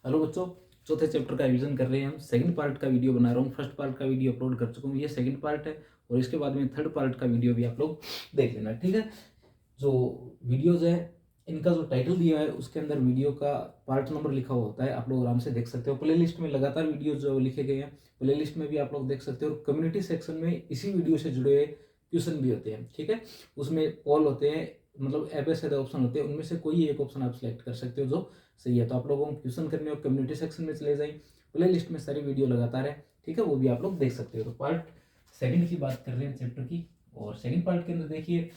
Hello बच्चों, चौथे chapter का रिवीजन कर रहे हैं हम। सेकंड पार्ट का वीडियो बना रहा हूँ। फर्स्ट पार्ट का वीडियो अपलोड कर चुका हूँ, ये सेकंड पार्ट है और इसके बाद में थर्ड पार्ट का वीडियो भी आप लोग देख लेना, ठीक है। जो वीडियोज है इनका जो टाइटल दिया है उसके अंदर वीडियो का पार्ट नंबर लिखा हुआ होता है, आप लोग आराम से देख सकते हो। प्ले लिस्ट में लगातार वीडियो जो लिखे गए हैं प्ले लिस्ट में भी आप लोग देख सकते हो। कम्युनिटी सेक्शन में इसी वीडियो से जुड़े हुए क्वेश्चन भी होते हैं, ठीक है। उसमें पोल होते हैं, मतलब ऐसे ऑप्शन होते हैं, उनमें से कोई एक ऑप्शन आप सिलेक्ट कर सकते हो जो सही है। तो आप लोगों को क्वेश्चन करने हो कम्युनिटी सेक्शन में चले जाएं, प्ले लिस्ट में सारी वीडियो लगातार है, ठीक है, वो भी आप लोग देख सकते हो। तो पार्ट सेकंड की बात कर रहे हैं चैप्टर की, और सेकंड पार्ट के अंदर देखिए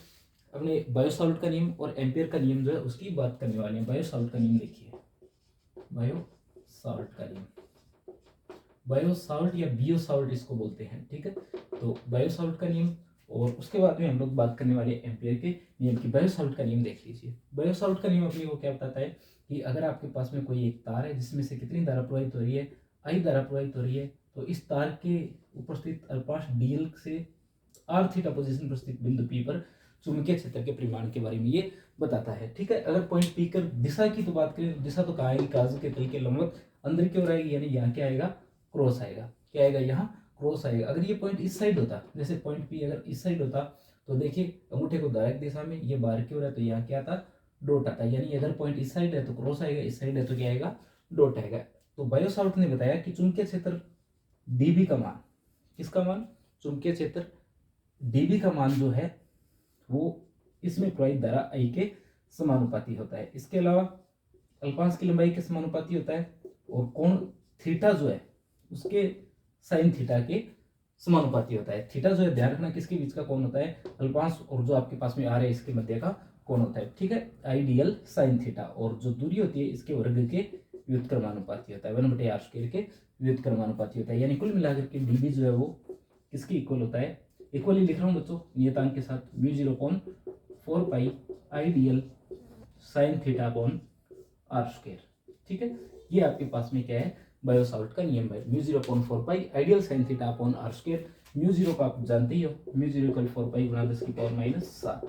अपने बायोसॉल्ट का नियम और एम्पियर का नियम जो है उसकी बात करने वाले हैं। बायोसॉल्ट का नियम देखिए, बायोसॉल्ट का नियम, बायोसॉल्ट या बियोसॉल्ट इसको बोलते हैं, ठीक है। तो बायोसॉल्ट का नियम और उसके बाद में हम लोग बात करने वाले एम्पियर के नियम की। बायोसॉल्ट का नियम देख लीजिए। बायोसॉल्ट का नियम अपने को क्या बताता है कि अगर आपके पास में कोई एक तार है जिसमें से कितनी धारा प्रवाहित हो रही है, आई धारा प्रवाहित हो रही है, तो इस तार के उपस्थित अल्पाश डीएल से आर थीटा पोजीशन पर स्थित बिंदु पी पर चुंबकीय क्षेत्र के परिमाण के बारे में ये बताता है, ठीक है। अगर पॉइंट पी कर दिशा की तो बात करें, दिशा तो कहाँ आएगी, कागज के तल के लंबवत अंदर की ओर आएगी, यानी यहाँ क्या आएगा, क्रॉस आएगा। क्या आएगा, यहाँ क्रॉस आएगा। अगर ये पॉइंट इस साइड होता, जैसे पॉइंट पी अगर इस साइड होता तो देखिए अंगूठे को डायरेक्ट दिशा में, ये बाहर की ओर है तो यहाँ क्या आता, डॉट आता। यानी अगर पॉइंट इस साइड है तो क्रॉस आएगा, इस साइड है तो क्या आएगा, डॉट आएगा। तो बायोसॉल्ट ने बताया कि चुंबकीय क्षेत्र डीबी का मान, किसका मान, चुंबकीय क्षेत्र डीबी का मान जो है वो इसमें प्रवाहित धारा आई के समानुपाती होता है। इसके अलावा अल्पांश की लंबाई के समानुपाती होता है और कोण थीटा जो है उसके साइन थीटा के समानुपाती होता है। थीटा जो है ध्यान रखना किसके बीच का कोण होता है, अल्पांश और जो आपके पास में आ रहा है इसके मध्य का कोण होता है, ठीक है, आइडियल साइन थीटा। और जो दूरी होती है इसके वर्ग के व्युत्क्रमानुपाती होता है, 1/r² के व्युत्क्रमानुपाती होता है। यानी कुल मिलाकर के डीबी जो है वो किसकी इक्वल होता है, इक्वली लिख रहा हूँ बच्चों नियतांक के साथ, μ0/4 ideal sine theta upon r², ठीक है। ये आपके पास में क्या है, बायोसॉल्ट का नियम है। μ0/4 ideal sine theta upon r²। μ0 का आप जानते ही हो, μ0 4 पाई गुणा 10⁻⁷,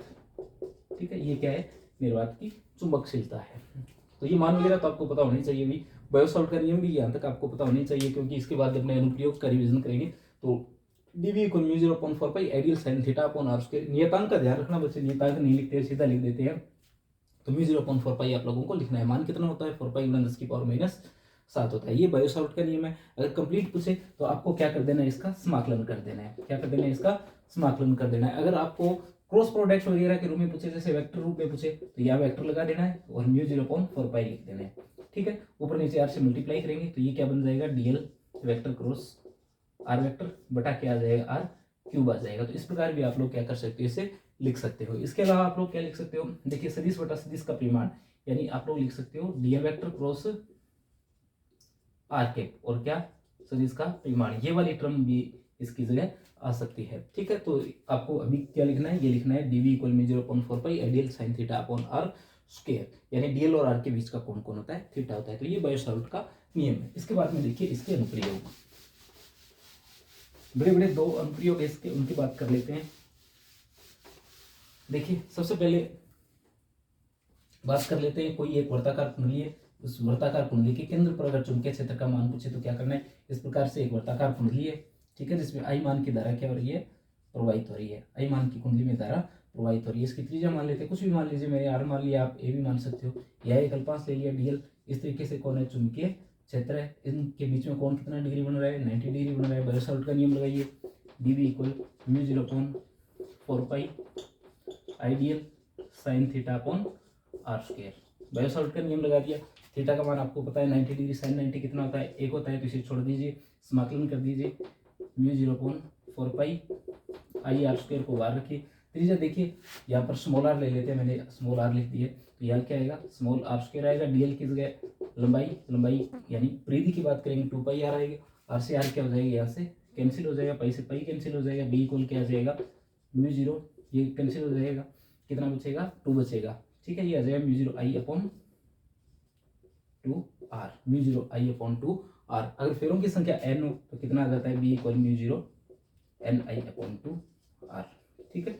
ठीक है। ये क्या है, निर्वात की चुंबकशीलता है। तो ये मान वगैरह तो आपको पता होनी चाहिए भी, बायोसॉल्ट का नियम भी यहाँ तक आपको पता होनी चाहिए, क्योंकि इसके बाद अपने अनुप्रयोग का रिविजन करेंगे। तो dv equal μ0/4 ideal sine theta upon r²। नियतांक का ध्यान रखना बच्चे, नियतांक नहीं लिखते सीधा लिख देते हैं। तो μ0/4 आप लोगों को लिखना है। मान कितना होता है, 4 पाई गुणा 10⁻⁷ होता है। ये बायोसॉल्ट का नियम है। अगर कंप्लीट पूछे तो आपको क्या कर देना है, इसका समाकलन कर देना है। क्या कर देना है, इसका समाकलन कर देना है। अगर आपको क्रॉस प्रोडक्ट वगैरह के रूप में पूछे, जैसे वेक्टर रूप में पूछे, तो यहाँ वेक्टर लगा देना है और μ0/4 लिख देना है, ठीक है। ऊपर नीचे r से मल्टीप्लाई करेंगे तो ये क्या बन जाएगा, dl vector cross r vector बटा क्या आ जाएगा, आर क्यूब आ जाएगा। तो इस प्रकार भी आप लोग क्या कर सकते हो, इसे लिख सकते हो। इसके अलावा आप लोग क्या लिख सकते हो, देखिए सदिश बटा सदिश का परिमाण, यानी आप लोग लिख सकते हो dl vector cross r cap और क्या, सदिश का परिमाण। ये वाली टर्म भी इसकी जगह आ सकती है, ठीक है। तो आपको अभी क्या लिखना है, ये लिखना है dv equal μ0/4 ideal sine theta upon r², यानी डीएल और आर के बीच का कोण कौन होता है, थीटा होता है। तो ये बायोसॉल्ट का नियम है। इसके बाद में देखिए इसके अनुप्रयोग, बड़े बड़े दो अनुप्रयोग है इसके, उनकी बात कर लेते हैं। देखिए सबसे पहले बात कर लेते हैं, कोई एक वर्ताकार कुंडली है, उस वर्ताकार कुंडली के केंद्र पर अगर चुंबकीय क्षेत्र का मान पूछे तो क्या करना है, इस प्रकार से एक वर्ताकार कुंडली है, ठीक है, जिसमें आई मान की धारा क्या हो रही है, प्रवाहित हो रही है। आई मान की कुंडली में धारा प्रवाहित हो रही है। इसकी त्रिज्या मान लेते हैं, कुछ भी मान लीजिए, मैंने आर मान लिया, आप ए भी मान सकते हो, या एक अल्पांश ले लिया डीएल। इस तरीके से कौन है, चुंबकीय क्षेत्र है, इनके बीच में कौन कितना डिग्री बन रहा है, 90 डिग्री बन रहा है। बायोसॉल्ट का नियम लगाइए, dv equal μ0/4 ideal sine theta upon r²। Biot Savart का नियम लगा दिया। थीटा का मान आपको पता है 90 डिग्री, साइन 90 कितना होता है, 1 होता है, तो इसे छोड़ दीजिए, समाकलन कर दीजिए। μ0/4 आई r² को बाहर रखिए। त्रिज्या देखिए यहाँ पर स्मॉल आर ले लेते हैं, मैंने स्मॉल आर लिख दिए, तो यहाँ क्या आएगा, स्मॉल r² आएगा। डीएल की जगह लंबाई यानी परिधि की बात करेंगे 2 पाई आर आएगी। आर से आर क्या हो जाएगा, यहाँ से कैंसिल हो जाएगा, पाई से पाई कैंसिल हो जाएगा, बी इक्वल क्या आ जाएगा, μ0, ये कैंसिल हो जाएगा, कितना बचेगा, 2 बचेगा, ठीक है। ये आ जाएगा μ0I/2r, μ0I/2r। अगर फेरों की संख्या n हो तो कितना आ जाता है, b इक्वल μ0NI/2r, ठीक है।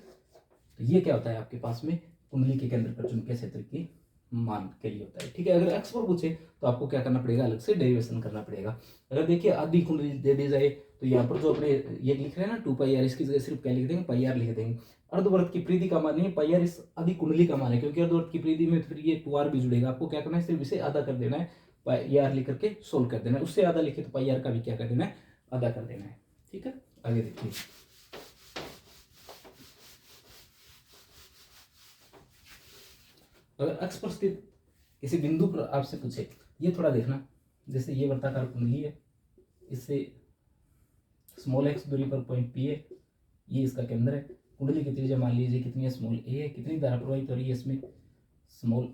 तो ये क्या होता है आपके पास में कुंडली के केंद्र पर चुंबकीय क्षेत्र की मान के लिए होता है, ठीक है। अगर एक्स पर पूछे तो आपको क्या करना पड़ेगा, अलग से डेरिवेशन करना पड़ेगा। अगर देखिए आधी कुंडली दे दी जाए तो यहाँ पर जो अपने ये लिख रहे हैं ना 2πr, इसकी जगह सिर्फ क्या लिख देंगे, πr लिख देंगे। अर्धवर्त की परिधि का मान नहीं है, πr इस आधी कुंडली का मान है, क्योंकि अर्धवर्त की परिधि में फिर ये 2r भी जुड़ेगा। आपको क्या करना है, सिर्फ इसे आधा कर देना है, πr लिख करके सोल्व कर देना है। उससे आधा लिखे तो πr का भी क्या कर देना है, आधा कर देना है, ठीक है। आगे देखिए, अगर अक्ष पर स्थित किसी बिंदु पर आपसे पूछे, ये थोड़ा देखना, जैसे ये वृत्ताकार कुंडली है, इससे स्मॉल x दूरी पर पॉइंट P है, ये इसका केंद्र है। कुंडली की त्रिज्या मान लीजिए कितनी है, स्मॉल a है। कितनी धारा प्रवाहित हो रही है इसमें, स्मॉल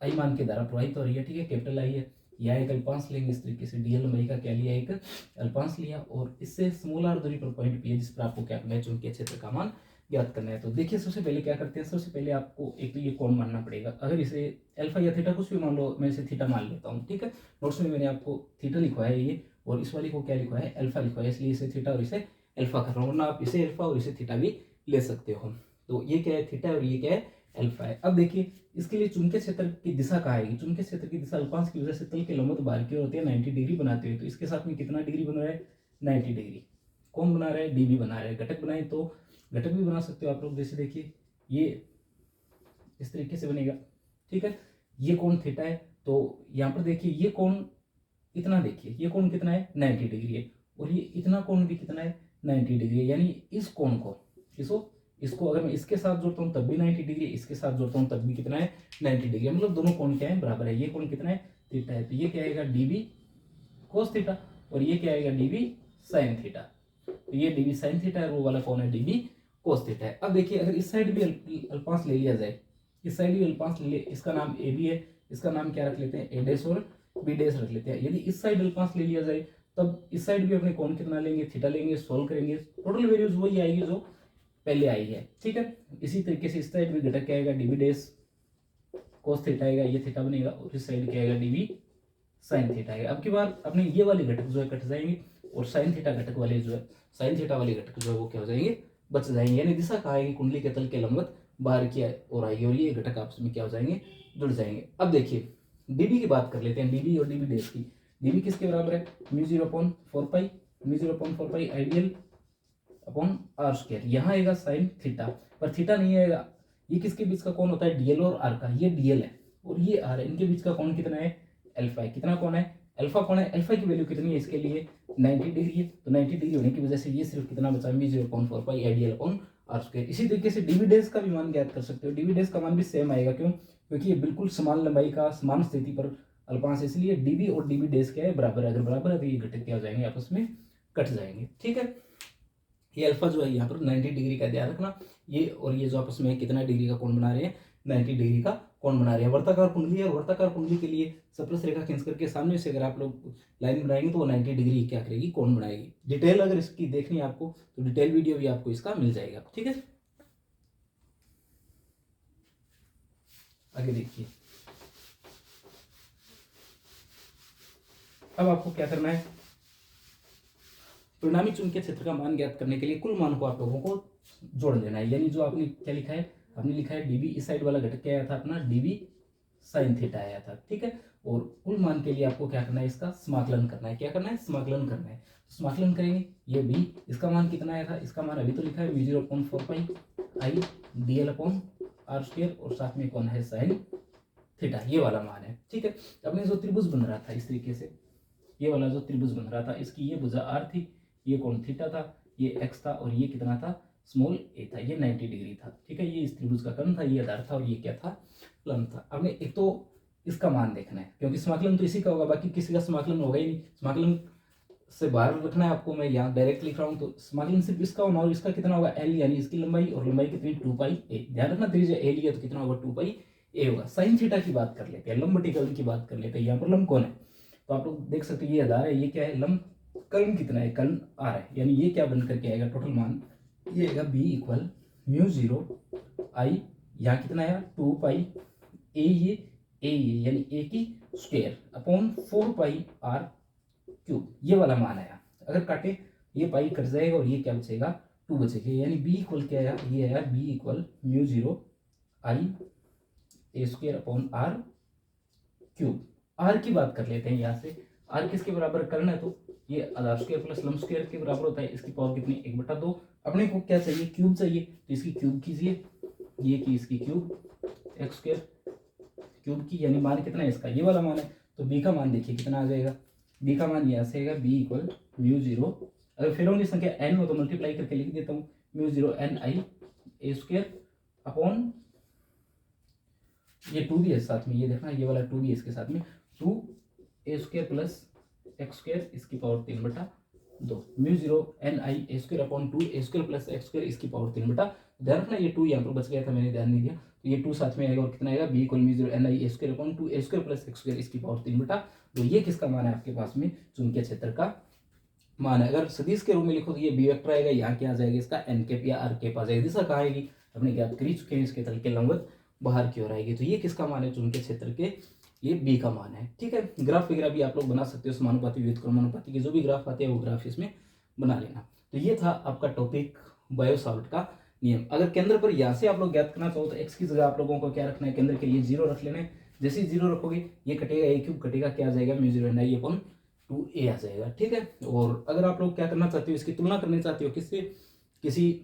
I मान के धारा प्रवाहित हो रही है, ठीक है, कैपिटल I है। यहाँ एक अल्पांश लेंगे, इस तरीके से dl लंबाई का क्या लिया, एक अल्पांश लिया, और इससे स्मॉल r दूरी पर पॉइंट P है, जिस पर आपको क्या करना है, चुंबकीय क्षेत्र का मान ज्ञात करना है। तो देखिए सबसे पहले क्या करते हैं, सबसे पहले आपको एक तो ये कोण मानना पड़ेगा। अगर इसे अल्फा या थीटा कुछ भी मान लो, मैं इसे थीटा मान लेता हूँ, ठीक है। नोट्स में मैंने आपको थीटा लिखवाया है ये, और इस वाली को क्या लिखवाया है, अल्फा लिखवाया है, इसलिए इसे थीटा और इसे अल्फा कर रहा हूँ, वरना आप इसे अल्फा और इसे थीटा भी ले सकते हो। तो ये क्या है, थीटा, और ये क्या है, अल्फा है। अब देखिए इसके लिए चुंबकीय क्षेत्र की दिशा कहाँ आएगी, चुंबकीय क्षेत्र की दिशा अल्पांश की वजह से तल के लंबवत बाहर की ओर होती है 90 डिग्री बनाते हुए। तो इसके साथ में कितना डिग्री बन रहा है, 90 डिग्री। कौन बना रहा है, डीबी बना रहा है। घटक बनाए तो घटक भी बना सकते हो आप लोग, जैसे देखिए ये इस तरीके से बनेगा, ठीक है। ये कोण थीटा है, तो यहाँ पर देखिए ये कोण इतना, देखिए ये कोण कितना है, 90 डिग्री है, और ये इतना कोण भी कितना है, 90 डिग्री है। यानी इस कोण को, इसको अगर मैं इसके साथ जोड़ता हूँ तब भी 90 डिग्री, इसके साथ जोड़ता हूँ तब भी कितना है, 90 डिग्री। मतलब दोनों कोण क्या है, बराबर है। ये कोण कितना है, थीटा है, तो ये क्या आएगा, डीबी कोस थीटा, और ये क्या आएगा, डीबी साइन थीटा। तो ये डीबी साइन थीटा है, वो वाला कौन है, डीबी कोस थीटा है। अब देखिए अगर इस साइड भी अल्पांश ले लिया जाए, इस साइड भी अल्पांश ले, इसका नाम ए बी है, इसका नाम क्या रख लेते हैं, ए डैश और बी डैश रख लेते हैं। यदि इस साइड अल्पांश ले लिया जाए तब इस साइड भी अपने कौन कितना लेंगे, थीटा लेंगे, सोल्व करेंगे, टोटल वैल्यूज वही आएगी जो पहले आई है, ठीक है। इसी तरीके से इस साइड भी घटक क्या आएगा, डीबी डैश कोस थीटा आएगा, ये थीटा बनेगा, और इस साइड क्या आएगा, डीबी साइन थीटा आएगा। अब की बार अपने ये वाले घटक जो है कट जाएंगे, और साइन थीटा घटक वाले जो है, साइन थीटा वाले घटक जो है वो क्या हो जाएंगे, बच जाएंगे। यानी दिशा कहाँ आएगी, कुंडली के तल के लंबवत बाहर की ओर आएगी, और ये घटक आपस में क्या हो जाएंगे, जुड़ जाएंगे। अब देखिए डीबी की बात कर लेते हैं, डीबी और डीबी डैश की। डीबी किसके बराबर है, μ0/4π, μ0/4π आइडियल अपॉन आर स्क्वायर। यहाँ आएगा साइन थीटा, पर थीटा नहीं आएगा। ये किसके बीच का कौन होता है, डीएल और आर का, ये डीएल है और ये आर है, इनके बीच का कौन कितना है, अल्फा है। कितना कौन है, अल्फा कौन है, अल्फा की वैल्यू कितनी है इसके लिए, 90 डिग्री है। तो 90 डिग्री होने की वजह से ये सिर्फ कितना बचा, μ0/4π आइडियल अपॉन आर स्क्वायर। इसी तरीके से डीबी डैश का भी मान ज्ञात कर सकते हो। डीबी डैश का मान भी सेम आएगा, क्यों, क्योंकि ये बिल्कुल समान लंबाई का समान स्थिति पर अल्पांश, इसलिए डीबी और डीबी डैश क्या है, बराबर है। अगर बराबर है तो ये घटक क्या हो जाएंगे, आपस में कट जाएंगे, ठीक है। ये अल्फा जो है यहाँ पर 90 डिग्री का ध्यान रखना, ये और ये जो आपस में कितना डिग्री का कोण बना रहे हैं, 90 डिग्री का कोण बना रहे हैं। वर्ताकार कुंडली है, और वर्ताकार कुंडली के लिए सप्लस रेखा खींच करके सामने से अगर आप लोग लाइन बनाएंगे तो वो 90 डिग्री क्या करेगी, कोण बनाएगी। डिटेल अगर इसकी देखनी है आपको तो डिटेल वीडियो भी आपको इसका मिल जाएगा, ठीक है। आगे देखिए, अब आपको क्या करना है, परिणामी चुंबकीय क्षेत्र का मान ज्ञात करने के लिए कुल मान को आप लोगों को जोड़ लेना है। यानी जो आपने क्या लिखा है, आपने लिखा है डीबी, इस साइड वाला घटक क्या आया था अपना, डीबी साइन थीटा आया था, ठीक है। और कुल मान के लिए आपको क्या करना है, इसका समाकलन करना है। क्या करना है, समाकलन करना है। तो समाकलन करेंगे, ये बी, इसका मान कितना आया था, इसका मान अभी तो लिखा है μ0/4π आई dl अपॉन आर स्क्वायर, और साथ में कौन है, साइन थीटा, ये वाला मान है, ठीक है। अपने जो त्रिभुज बन रहा था इस तरीके से, ये वाला जो त्रिभुज बन रहा था, इसकी ये भुजा आर थी, ये कोण थीटा था, ये एक्स था, और ये कितना था, स्मॉल ए था, ये 90 डिग्री था, ठीक है। ये इस त्रिभुज का कर्ण था, ये आधार था, और ये क्या था, लंब था। हमने एक तो इसका मान देखना है, क्योंकि समाकलन तो इसी का होगा, बाकी किसी का समाकलन होगा ही नहीं। समाकलन से बाहर रखना है आपको, मैं यहाँ डायरेक्ट लिख रहा हूँ, तो समाकलन सिर्फ इसका होना, और इसका कितना होगा, एल, यानी इसकी लंबाई, और लंबाई कितनी, 2π ध्यान रखना, त्रिज्या ए लिया तो कितना होगा, 2π होगा। साइन थीटा की बात कर लेते हैं, लंब बटे कर्ण की बात कर लेते हैं। यहाँ पर लंब कौन है, तो आप लोग देख सकते हैं ये आधार है, ये क्या है, लंब, कर्ण कितना है, कर्ण आर है, यानी ये क्या बन करके आएगा, टोटल मान ये आएगा बी इक्वल μ0 यहाँ कितना आया, 2π ये यानी ए की स्क्वायर अपॉन 4πr³, ये वाला मान आया। अगर काटे ये पाई कट जाएगा, और ये क्या बचेगा, 2 बचेगा, यानी बी इक्वल क्या आया, ये आया B equal μ0 I A square upon R cube. R की बात कर लेते हैं यहाँ से, आर किसके बराबर करना है, तो ये आधार स्क्वायर प्लस लंब स्क्वायर के बराबर होता है। इसकी पावर कितनी, 1/2। अपने को क्या चाहिए, क्यूब चाहिए, तो इसकी क्यूब कीजिए, ये की इसकी क्यूब, एक्स स्क्वायर क्यूब की, यानी मान कितना है इसका, ये वाला मान है। तो बी का मान देखिए कितना आ जाएगा, बी का मान यहाँ से आएगा बी इक्वल म्यू जीरो, अगर फेरों संख्या एन हो तो मल्टीप्लाई करके लिख देता हूँ, mu zero N I A square upon, ये 2 भी है साथ में, ये देखना ये वाला 2 भी है इसके साथ में, 2 A square plus X square इसकी power 3/2, mu zero N I A square upon 2 A square plus X square इसकी पावर 3/2। ध्यान रखना ये 2 यहाँ पर बच गया था, मैंने ध्यान नहीं दिया, तो ये 2 साथ में आएगा और कितना आएगा, B equal mu zero N I A square upon 2 A square plus X square इसकी पावर 3/2। तो ये किसका मान है आपके पास में, चुंबकीय क्षेत्र का मान है। अगर सदिश के रूप में लिखो तो ये बी वेक्टर आएगा, यहाँ क्या आ जाएगा इसका एन कैप या आर कैप आ जाएगी। दिशा कहाँ आएगी, अपने ज्ञात कर ही चुके हैं, इसके तल के लंबवत बाहर की ओर आएगी। तो ये किसका मान है, चुंबकीय क्षेत्र के, ये बी का मान है। ठीक है, ग्राफ वगैरह भी आप लोग बना सकते हो, समानुपाती व्युत्क्रमानुपाती के जो भी ग्राफ आते हैं वो ग्राफ इसमें बना लेना। तो ये था आपका टॉपिक बायो सावर्ट का नियम। अगर केंद्र पर यहाँ से आप लोग ज्ञात करना चाहो तो एक्स की जगह आप लोगों को क्या रखना है, केंद्र के लिए 0 रख लेना है। जैसे ही 0 रखोगे ये कटेगा, ए क्यूब कटेगा, क्या आ जाएगा, म्यू जीरो एन आई अपॉन 2a आ जाएगा। ठीक है, और अगर आप लोग क्या करना चाहते हो, इसकी तुलना करनी चाहते हो किससे, किसी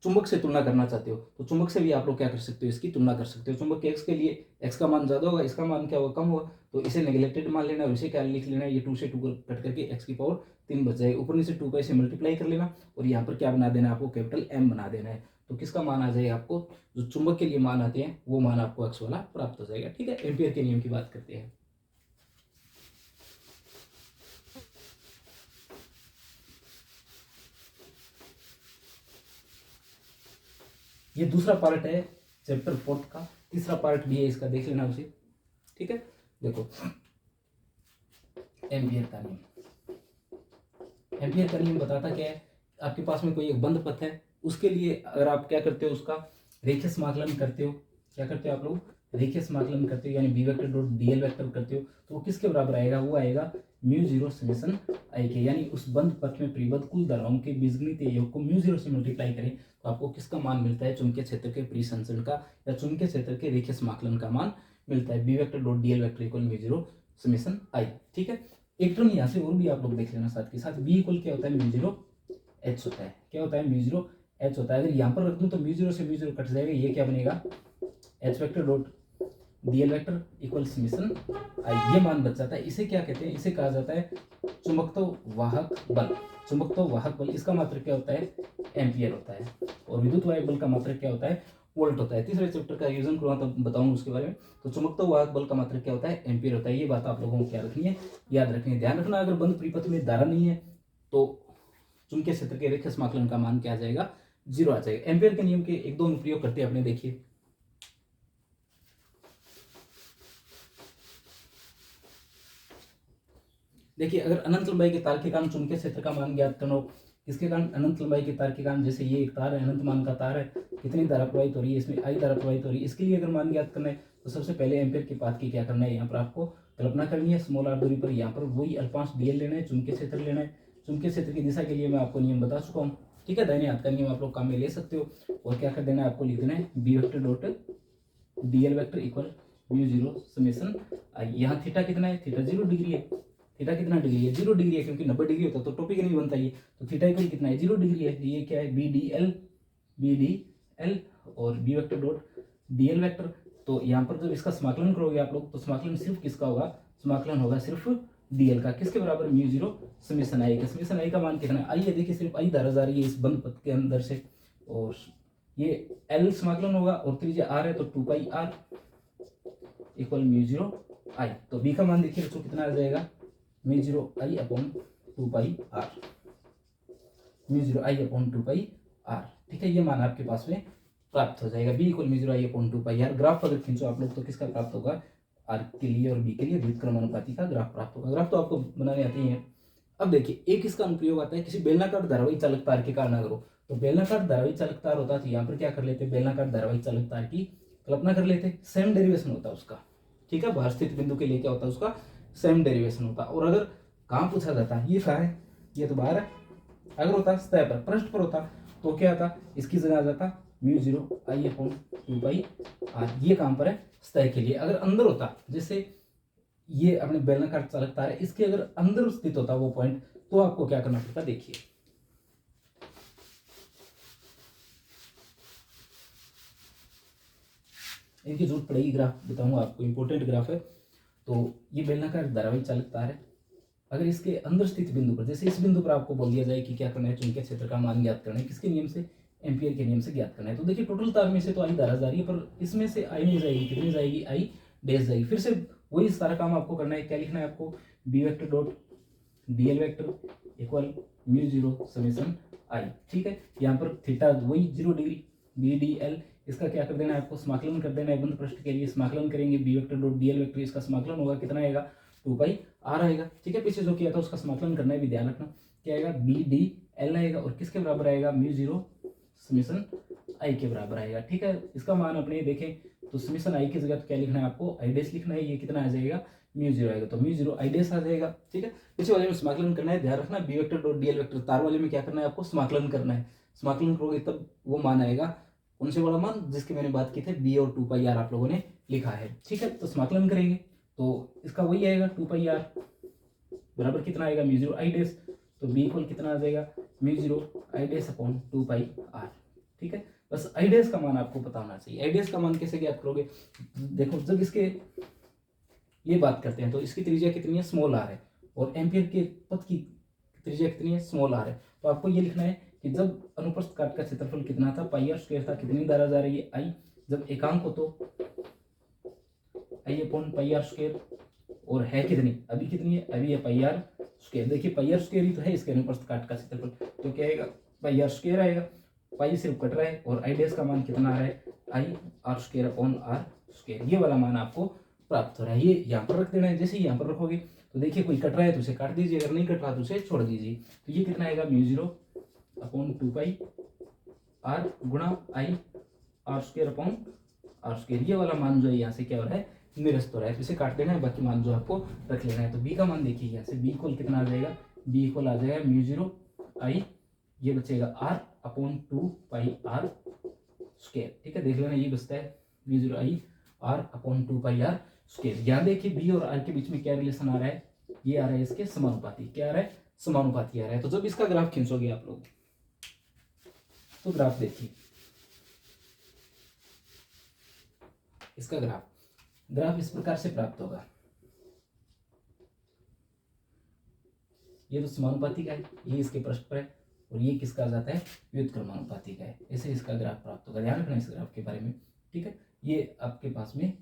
चुंबक से तुलना करना चाहते हो तो चुंबक से भी आप लोग क्या कर सकते हो, इसकी तुलना कर सकते हो। चुंबक के एक्स के लिए एक्स का मान ज्यादा होगा, इसका मान क्या होगा, कम होगा, तो इसे नेग्लेक्टेड मान लेना और इसे क्या लिख लेना, ये 2 से 2 कट करके एक्स की पावर 3 बच जाएगा। ऊपर नीचे 2 का इसे मल्टीप्लाई कर लेना और यहाँ पर क्या बना देना, आपको कैपिटल एम बना देना है। तो किसका मान आ जाएगा, आपको जो चुंबक के लिए मान आते हैं वो मान आपको एक्स वाला प्राप्त हो जाएगा। ठीक है, एम्पियर के नियम की बात करते हैं। ये दूसरा पार्ट है चैप्टर 4 का, तीसरा पार्ट भी है इसका, देख लेना उसे। ठीक है, देखो एम्पियर का नियम, एम्पियर का नियम बताता क्या है, आपके पास में कोई एक बंद पथ है, उसके लिए अगर आप क्या करते हो, उसका रेखीय समाकलन करते हो, क्या करते हो आप लोग, रेखीय समाकलन करते हो, यानी B vector dot DL vector करते हो, तो वो किसके बराबर आएगा, वो आएगा म्यू जीरो समेसन आई के, यानी उस बंद पथ में परिबद्ध कुल धाराओं के बीजगणितीय योग को म्यू जीरो से मल्टीप्लाई करें तो आपको किसका मान मिलता है, चुंबकीय क्षेत्र के परिसंचरण का या चुंबकीय क्षेत्र के रेखीय समाकलन का मान मिलता है, B vector dot DL vector equal mu zero summation I. ठीक है, एक टर्म यहाँ से और भी आप लोग देख लेना साथ के साथ, बी इक्वल क्या होता है, म्यू जीरो एच होता है, क्या होता है, म्यू जीरो एच होता है। अगर यहाँ पर रख दूं तो म्यू जीरो से म्यू जीरो कट जाएगा, ये क्या बनेगा, H vector dot DL vector equal summation I, ये मान बच जाता है। इसे क्या कहते हैं, इसे कहा जाता है चुंबकत्व वाहक बल। चुंबकत्व वाहक बल इसका मात्रक क्या होता है, एम्पियर होता है, और विद्युत वाहक बल का मात्रक क्या होता है, वोल्ट होता है। तीसरे चैप्टर का रिवीजन करूँगा तब बताऊंगा उसके बारे में। तो चुंबकत्व वाहक बल का मात्रक क्या होता है, एम्पियर होता है। ये बात आप लोगों को क्या रखनी है, याद रखनी है। ध्यान रखना, अगर बंद परिपथ में धारा नहीं है तो चुंबकीय क्षेत्र के रेखीय समाकलन का मान क्या आ जाएगा, 0 आ जाएगा। एम्पियर के नियम के एक दो अनुप्रयोग करते हैं अपने, देखिए देखिए अगर अनंत लंबाई के तार के कारण चुंबकीय क्षेत्र का मान ज्ञात करना हो, इसके कारण अनंत लंबाई के तार के कारण, जैसे ये एक तार है, अनंत मान का तार है, कितनी धारा प्रवाहित हो रही है, इसमें आई धारा प्रवाहित हो रही है, इसके लिए अगर मान ज्ञात करना है तो सबसे पहले एम्पियर के पाथ की क्या करना है, यहाँ पर आपको कल्पना करनी है, स्मॉल आर दूरी पर यहाँ पर वही अल्पांश डीएल लेना है, चुंबकीय क्षेत्र लेना है। चुंबकीय क्षेत्र की दिशा के लिए मैं आपको नियम बता चुका हूँ। ठीक है, दाहिने हाथ का नियम आप लोग काम में ले सकते हो, और क्या कर देना है, आपको लिख देना है B vector dot DL vector equal mu zero summation I. यहाँ थीटा कितना है, थीटा 0 डिग्री है, थीटा कितना डिग्री है, 0 डिग्री है, क्योंकि 90 डिग्री होता तो टॉपिक नहीं बनता ये, तो थीटा इक्वल कितना है, 0 डिग्री है। ये क्या है, बी डी एल और B vector dot DL vector. तो यहाँ पर जब इसका समाकलन करोगे आप लोग तो समाकलन सिर्फ किसका होगा, समाकलन होगा सिर्फ डीएल का, किसके बराबर, म्यू जीरो समेसन आई का। समेसन आई का मान कितना है, आई है, देखिए सिर्फ आई धारा जा रही है इस बंद पथ के अंदर से, और ये एल समाकलन होगा और त्रिज्या आर है, तो 2 pi r equal mu zero I. तो बी का मान देखिए बच्चों कितना आ जाएगा, mu zero I upon 2 pi r, mu zero I upon 2 pi r. ठीक है, ये मान आपके पास में प्राप्त हो जाएगा, B equal mu zero I upon 2 pi r. Graph अगर खींचो आप लोग तो किसका प्राप्त होगा, आर के लिए और बी के लिए व्युत्क्रमानुपाती का ग्राफ प्राप्त होगा। ग्राफ तो आपको बनाने आते ही है। अब देखिए एक इसका अनुप्रयोग आता है, किसी बेलनाकार धारावाही चालक तार के कारण अगर हो, तो बेलनाकार धारावाही चालक तार होता है तो यहाँ पर क्या कर लेते, बेलनाकार धारावाही चालक तार की कल्पना कर लेते, सेम डेरिवेशन होता है उसका। ठीक है, बाहर स्थित बिंदु के लिए क्या होता है, उसका सेम डेरिवेशन होता है। और अगर कहाँ पूछा जाता है, ये कहाँ है, ये तो बाहर है, अगर होता सतह पर, पृष्ठ पर होता तो क्या आता, इसकी जगह आ जाता mu zero I upon 2πr। ये कहाँ पर है, सतह के लिए। अगर अंदर होता, जैसे ये अपने बेलनाकार चालक तार है, इसके अगर अंदर स्थित होता वो पॉइंट, तो आपको क्या करना पड़ता, देखिए इनकी जरूरत पड़ेगी, ग्राफ बताऊंगा आपको, इंपॉर्टेंट ग्राफ है। तो ये बेलनाकार धारावाहिक चालक तार है, अगर इसके अंदर स्थित बिंदु पर, जैसे इस बिंदु पर आपको बोल दिया जाए कि क्या करना है, चुंबकीय क्षेत्र का मान ज्ञात करना है, किसके नियम से, एम्पियर के नियम से ज्ञात करना है। तो देखिए टोटल तार में से तो आई धारा जा रही है, पर इसमें से आई नहीं जाएगी, कितनी जाएगी, आई डैश जाएगी। फिर से वही सारा काम आपको करना है, क्या लिखना है आपको, B vector dot D L vector equal mu zero summation I. ठीक है, यहाँ पर थीटा वही 0 डिग्री, बी डी एल, इसका क्या कर देना है आपको, समाकलन कर देना है। बंद पृष्ठ के लिए समाकलन करेंगे, B vector dot D L vector, इसका समाकलन होगा, कितना आएगा, 2πr आएगा। ठीक है, पीछे जो किया था उसका समाकलन करना है, भी ध्यान रखना, क्या आएगा, बी डी एल आएगा, और किसके बराबर आएगा, म्यू जीरो समेसन आई के बराबर आएगा। ठीक है, इसका मान अपने देखें तो समेसन आई की जगह तो क्या लिखना है आपको, आई डैश लिखना है, ये कितना आ जाएगा, म्यू जीरो आएगा, तो म्यू जीरो आई डैश आ जाएगा। ठीक है, पीछे वाले में समाकलन करना है, ध्यान रखना, B vector dot D L vector, तार वाले में क्या करना है आपको, समाकलन करना है। समाकलन करोगे तब वो मान आएगा, उनसे बड़ा मान जिसकी मैंने बात की थी, बी और 2πr आप लोगों ने लिखा है। ठीक है, तो समाकलन करेंगे तो इसका वही आएगा, 2πr बराबर कितना आएगा, म्यू जीरो आई डैश, तो बी इक्वल कितना आ जाएगा, mu zero I dash upon 2πr। ठीक है, बस आई डैश का मान आपको पता होना चाहिए। आई डैश का मान कैसे ज्ञात करोगे, देखो जब इसके ये बात करते हैं तो इसकी त्रिज्या कितनी है, स्मॉल आर है, और एम्पियर के पथ की त्रिज्या कितनी है, स्मॉल आर है। तो आपको ये लिखना है कि जब अनुप्रस्थ काट का क्षेत्रफल कितना था, पाई स्क्वायर था, कितनी धारा जा रही है, आई, जब एकांक हो तो आई अपॉन पाई स्क्वायर, और है कितनी, अभी कितनी है, अभी है पाई स्क्वायर। देखिए पाई स्क्वायर ही तो है इसके अनुप्रस्थ काट का क्षेत्रफल, तो क्या आएगा, पाई स्क्वायर आएगा, पाई सिर्फ कट रहा है, और आई डैश का मान कितना आ रहा है, I r square upon r square, ये वाला मान आपको प्राप्त हो रहा है। ये यहाँ पर रख देना है, जैसे ही यहाँ पर रखोगे तो देखिए कोई कट रहा है तो उसे काट दीजिए, अगर नहीं कट रहा तो उसे छोड़ दीजिए। तो ये कितना आएगा, म्यू जीरो अपॉन 2πr गुणा I r square upon r square, ये वाला मान जो है यहाँ से क्या हो रहा है, निरस्त हो रहा है, तो इसे काट देना है, बाकी मान जो आपको रख लेना है। तो बी का मान देखिए, यहाँ से बी इक्वल कितना आ जाएगा, बी इक्वल आ जाएगा म्यू जीरो आई, ये बचेगा आर अपॉन 2πr स्क्वायर। ठीक है, देख लेना, ये बचता है mu zero I R upon 2πr square. यहाँ देखिए बी और आर के बीच में क्या रिलेशन आ रहा है, ये आ रहा है इसके समानुपाती, क्या आ रहा है, समानुपाती आ रहा है। तो जब इसका ग्राफ खींचोगे आप लोग तो ग्राफ देखिए, इसका ग्राफ इस प्रकार से प्राप्त होगा, ये तो समानुपाती का है, ये इसके पृष्ठ पर है, और ये किसका आ जाता है, व्युत्क्रमानुपाती का है। ऐसे इसका ग्राफ प्राप्त होगा, ध्यान रखना इस ग्राफ के बारे में। ठीक है, ये आपके पास में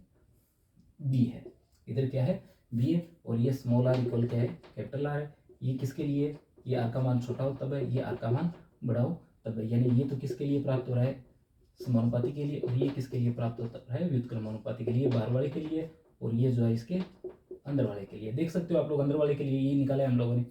बी है, इधर क्या है, बी है, और ये स्मॉल आर इक्वल क्या है, कैपिटल आर है। ये किसके लिए, ये आर का मान छोटा हो तब है, ये आर का मान बड़ा हो तब है, यानी ये तो किसके लिए प्राप्त हो रहा है, समानुपाती के लिए, और ये किसके लिए प्राप्त होता है, व्युत्क्रमानुपाती के लिए, बाहर वाले के लिए, और ये जो है इसके अंदर वाले के लिए। देख सकते हो आप लोग, अंदर वाले के लिए ये निकाला है हम लोगों ने,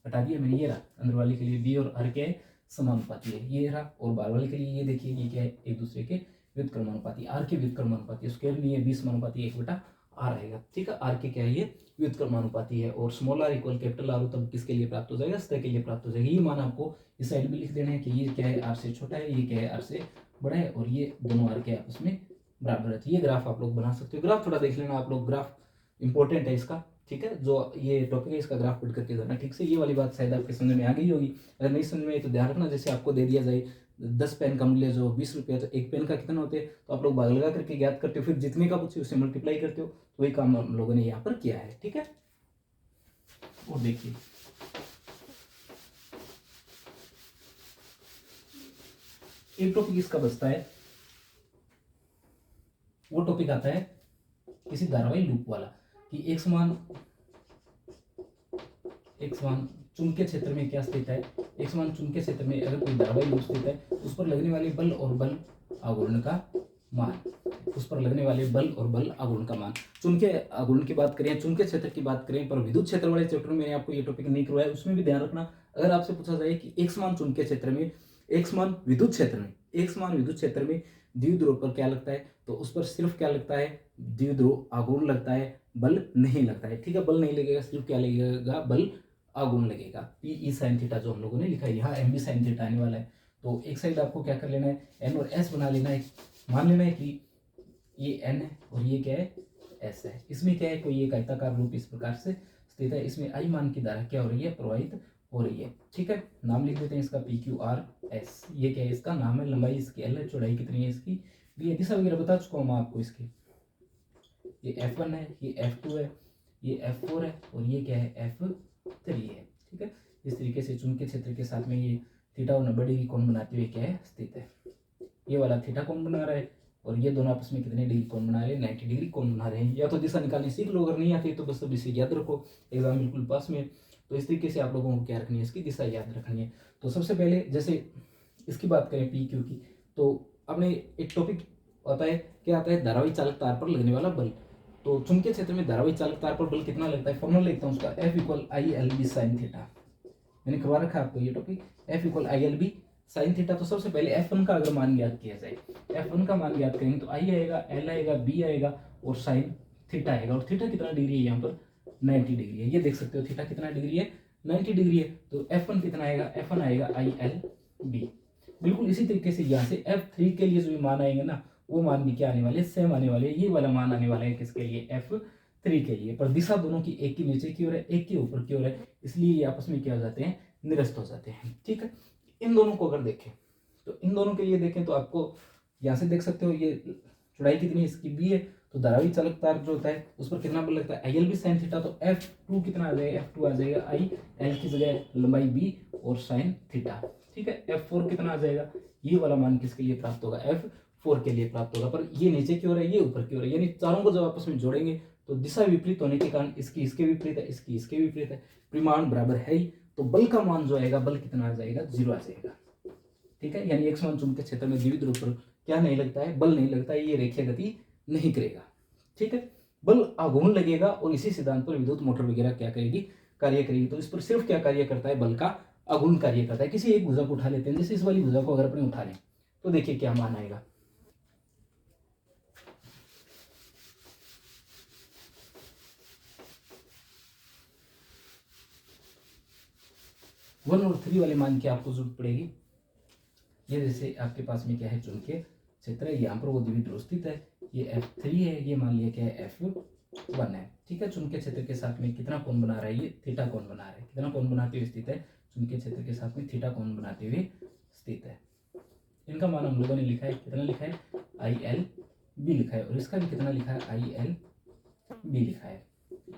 हटा दिया मैंने, ये रहा अंदर वाले के लिए बी और आर क्या है, समानुपाती है, ये रहा, और बाहर वाले के लिए ये देखिए, ये क्या है, एक दूसरे के व्युत्क्रमानुपाती, आर के व्युत्क्रमानुपाती, स्क्वायर नहीं है, 20 समानुपाती 1/r रहेगा। ठीक है, आर के क्या है, ये व्युत्क्रमानुपाती है, और small r equal capital r हो तब किसके लिए प्राप्त हो जाएगा, सतह के लिए प्राप्त हो जाएगा। ये मान आपको इस साइड में लिख देना है कि ये क्या है, आर से छोटा है, ये क्या है, आर से बड़ा है, और ये दोनों आर के आपस में बराबर है। तो ये ग्राफ आप लोग बना सकते हो। ग्राफ थोड़ा देख लेना आप लोग, ग्राफ इंपॉर्टेंट है इसका। ठीक है, जो ये टॉपिक है इसका ग्राफ पढ़ करके जाना ठीक से। ये वाली बात शायद आपके समझ में आ गई होगी, अगर नहीं समझ में आई तो ध्यान रखना, जैसे आपको दे दिया जाए 10 पेन का मूल्य जो 20 रुपये, तो एक पेन का कितना होते हैं, तो आप लोग भाग लगा करके ज्ञात करते हो, फिर जितने का पूछे उससे मल्टीप्लाई करते हो, तो वही काम हम लोगों ने यहाँ पर किया है। ठीक है, और देखिए एक टॉपिक इसका बचता है, वो टॉपिक आता है किसी धारावाही लूप वाला, कि एक समान चुंबकीय क्षेत्र में क्या स्थित है, एक समान चुंबकीय क्षेत्र में अगर कोई धारावाही लूप स्थित है, उस पर लगने वाले बल और बल आघूर्ण का मान, उस पर लगने वाले बल और बल आघूर्ण का मान। चुंबकीय आघूर्ण की बात करें, चुंबकीय क्षेत्र की बात करें, पर विद्युत क्षेत्र वाले चैप्टर में मैंने आपको ये टॉपिक नहीं करवाया, उसमें भी ध्यान रखना। अगर आपसे पूछा जाए कि एक समान चुंबकीय क्षेत्र में, एक समान विद्युत क्षेत्र में द्विध्रुव पर क्या लगता है, तो उस पर सिर्फ क्या लगता है, द्विध्रुव आघूर्ण लगता है, बल नहीं लगता है। ठीक है, बल नहीं लगेगा, सिर्फ क्या लगेगा, बल आघूर्ण लगेगा। पी ई साइन थीटा जो हम लोगों ने लिखा है, यहाँ एम बी साइन थीटा आने वाला है। तो एक साइड आपको क्या कर लेना है, एन और एस बना लेना है। मान लेना है कि ये एन है और ये क्या है, एस है। इसमें क्या है, कोई एक आयताकार रूप इस प्रकार से स्थित है, इसमें आई मान की धारा क्या हो रही है, प्रवाहित हो रही है। ठीक है, नाम लिख देते हैं इसका पी क्यू आर एस। ये क्या है, इसका नाम है, लंबाई इसकी एल है, चौड़ाई कितनी है इसकी, ये दिशा वगैरह बता चुका हूँ मैं आपको इसकी। ये F1 है, ये F2 है, ये F4 है और ये क्या है, F3 है। ठीक है, इस तरीके से चुंबकीय क्षेत्र के साथ में ये थीटा और 90 डिग्री कोण बनाते हुए क्या है, स्थित है। ये वाला थीटा कोण बना रहा है और ये दोनों आपस में कितने डिग्री कोण बना रहे हैं, 90 डिग्री कोण बना रहे हैं। या तो दिशा निकालनी सीख लो, अगर नहीं आती तो बस अब इसे याद रखो, एग्जाम बिल्कुल पास में। तो इस तरीके से आप लोगों को क्या रखनी है, इसकी दिशा याद रखनी है। तो सबसे पहले जैसे इसकी बात करें पी क्यू की, तो अपने एक टॉपिक आता है, क्या आता है, धारावाही चालक तार पर लगने वाला बल। तो चुंबकीय क्षेत्र में धारावाही चालक तार पर बल कितना लगता है, फॉर्मूला लिखता हूँ उसका, F equal I l B sine theta. मैंने करवा रखा है आपको ये topic, F equal I l B sine theta. तो सबसे पहले F1 का अगर मान ज्ञात किया जाए, F1 का मान ज्ञात करेंगे तो I आएगा, L आएगा, B आएगा और साइन थीटा आएगा। और थीटा कितना डिग्री है, यहाँ पर 90 डिग्री है। ये देख सकते हो थीटा कितना डिग्री है, 90 डिग्री है। तो F1 कितना आएगा, F1 आएगा आई एल बी। बिल्कुल इसी तरीके से यहाँ से F3 के लिए जो भी मान आएंगे ना, वो मान भी क्या आने वाले, सेम आने वाले। ये वाला मान आने वाला है किसके लिए, F3 के लिए। पर दिशा दोनों की, एक की नीचे की ओर है, एक की ऊपर की ओर है, इसलिए ये आपस में क्या हो जाते हैं, निरस्त हो जाते हैं। ठीक है, इन दोनों को अगर देखें तो इन दोनों के लिए देखें तो आपको यहाँ से देख सकते हो ये चौड़ाई कितनी है इसकी, बी है। तो धारावाही चालक तार जो होता है उस पर कितना बल लगता है, I l B sine theta. तो F2 कितना आ जाएगा, F2 आ जाएगा आई एल की जगह लंबाई बी और साइन थीटा। ठीक है, F4 कितना आ जाएगा, ये वाला मान किसके लिए प्राप्त होगा, F4 के लिए प्राप्त होगा। पर ये नीचे की ओर है, ये ऊपर की ओर है, यानी चारों को जब आपस में जोड़ेंगे तो दिशा विपरीत होने के कारण इसकी इसके विपरीत है, इसकी इसके विपरीत है, परिमाण बराबर है ही। तो बल का मान जो आएगा, बल कितना आ जाएगा, 0 आ जाएगा। ठीक है, यानी एक समान चुंबकीय क्षेत्र में द्विध्रुव ध्रुव पर क्या नहीं लगता है, बल नहीं लगता है, ये रेखीय गति नहीं करेगा। ठीक है, बल आघूर्ण लगेगा और इसी सिद्धांत पर विद्युत मोटर वगैरह क्या करेगी, कार्य करेगी। तो इस पर सिर्फ क्या कार्य करता है, बल का आघूर्ण कार्य करता है। किसी एक भुजा को उठा लेते हैं, जैसे इस वाली भुजा को अगर अपने उठा लें तो देखिए क्या मान आएगा। वन और 3 वाले मान की आपको जरूरत पड़ेगी। ये जैसे आपके पास में क्या है, चुंबकीय क्षेत्र है, यहाँ पर वो द्विध्रुव स्थित है, ये F3 है, ये मान लिया क्या है, F1 है। ठीक है, चुंबकीय क्षेत्र के साथ में कितना कोण बना रहा है, ये थीटा कोण बना रहा है। कितना कोण बनाते हुए स्थित है, चुंबकीय क्षेत्र के साथ में थीटा कोण बनाते हुए स्थित है। इनका मान हम लोगों ने लिखा है, कितना लिखा है, आई एल बी लिखा है, और इसका भी कितना लिखा है, आई एल बी लिखा है।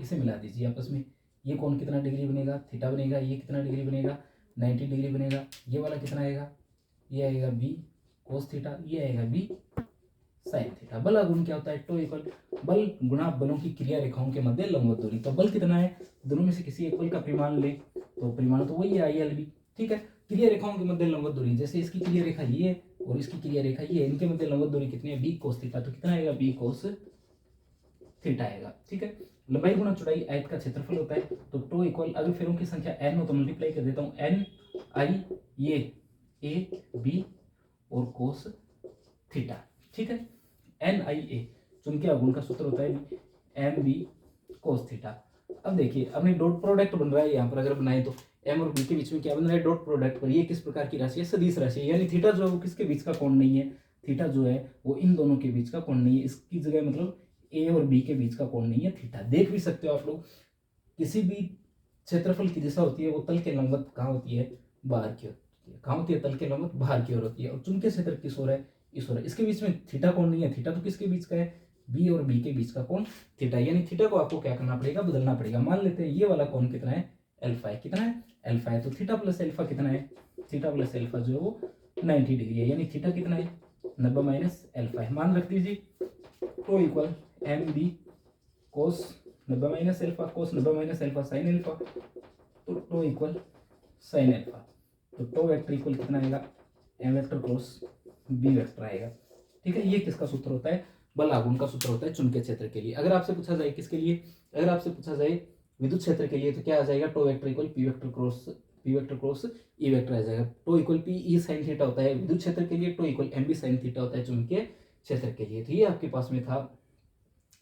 इसे मिला दीजिए आपस में, ये कोण कितना डिग्री बनेगा, थीटा बनेगा, ये कितना डिग्री बनेगा, 90 डिग्री बनेगा। ये वाला कितना आएगा, ये आएगा बी कोस थीटा, ये आएगा बी साइन थीटा। बल आघूर्ण क्या होता है, टो इक्वल बल गुणा बलों की क्रिया रेखाओं के मध्य लंबवत दूरी। तो बल कितना है, दोनों में से किसी एक बल का परिमाण ले, तो परिमाण तो वही है, आई एल बी। ठीक है, क्रिया रेखाओं के मध्य लंबवत दूरी, जैसे इसकी क्रिया रेखा ये है और इसकी क्रिया रेखा ये है, इनके मध्य लंबवत दूरी कितनी है, बी कोस थीटा। तो कितना आएगा, बी कोस थीटा आएगा। ठीक है, लंबाई गुणा चौड़ाई आयत का क्षेत्रफल होता है। तो टो इक्वल, अगर फेरों की संख्या n हो तो मल्टीप्लाई कर देता हूँ, एन आई ये ए बी और कोस थीटा। ठीक है, एन आई ए चुंबकीय आघूर्ण का सूत्र होता है एम बी कोस थीटा। अब देखिए अपने डॉट प्रोडक्ट बन रहा है, यहाँ पर अगर बनाए तो एम और बी के बीच में क्या बन रहा है, डॉट प्रोडक्ट। पर ये किस प्रकार की राशि है, सदिश राशि है, यानी थीटा जो है वो किसके बीच का कोण नहीं है, थीटा जो है वो इन दोनों के बीच का कोण नहीं है। इसकी जगह मतलब ए और बी के बीच का कोण नहीं है थीटा। देख भी सकते हो आप लोग, किसी भी क्षेत्रफल की दिशा होती है वो तल के लंबवत कहाँ होती है, बाहर की होती है। कहाँ होती है, तल के लंबवत बाहर की ओर होती है। और चुंबकीय क्षेत्र किस ओर है, इस ओर है। इसके बीच में थीटा कोण नहीं है, थीटा तो किसके बीच का है, बी और बी के बीच का कोण थीटा। यानी थीटा को आपको क्या करना पड़ेगा, बदलना पड़ेगा। मान लेते हैं ये वाला कोण कितना है, अल्फा है। कितना है, अल्फा है। तो थीटा प्लस अल्फा कितना है, थीटा प्लस अल्फा जो है वो 90 डिग्री है। यानी थीटा कितना है, 90 माइनस अल्फा है। मान रख दीजिए tau equal M B cos 90 minus alpha, cos 90 minus alpha sine alpha. तो टो इक्वल साइन अल्फा। तो टो वेक्टर इक्वल कितना आएगा, M vector cross B vector आएगा। ठीक है, ये किसका सूत्र होता है, बल आघूर्ण का सूत्र होता है चुंबकीय क्षेत्र के लिए। अगर आपसे पूछा जाए किसके लिए, अगर आपसे पूछा जाए विद्युत क्षेत्र के लिए, तो क्या आ जाएगा, tau vector equal P vector cross E vector आ जाएगा। Tau equal P E sine theta होता है विद्युत क्षेत्र के लिए, tau equal M B sine theta होता है चुंबकीय क्षेत्र के लिए। तो ये आपके पास में था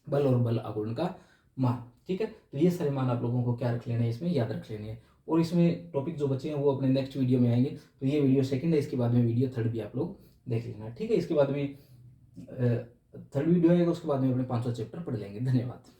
बल और बल आघूर्ण का मान। ठीक है, तो ये सारे मान आप लोगों को क्या रख लेने हैं, इसमें याद रख लेने हैं। और इसमें टॉपिक जो बचे हैं वो अपने नेक्स्ट वीडियो में आएंगे। तो ये वीडियो सेकंड है, इसके बाद में वीडियो थर्ड भी आप लोग देख लेना, ठीक है। इसके बाद में थर्ड वीडियो आएगा, उसके बाद में अपने 500 चैप्टर पढ़ लेंगे। धन्यवाद।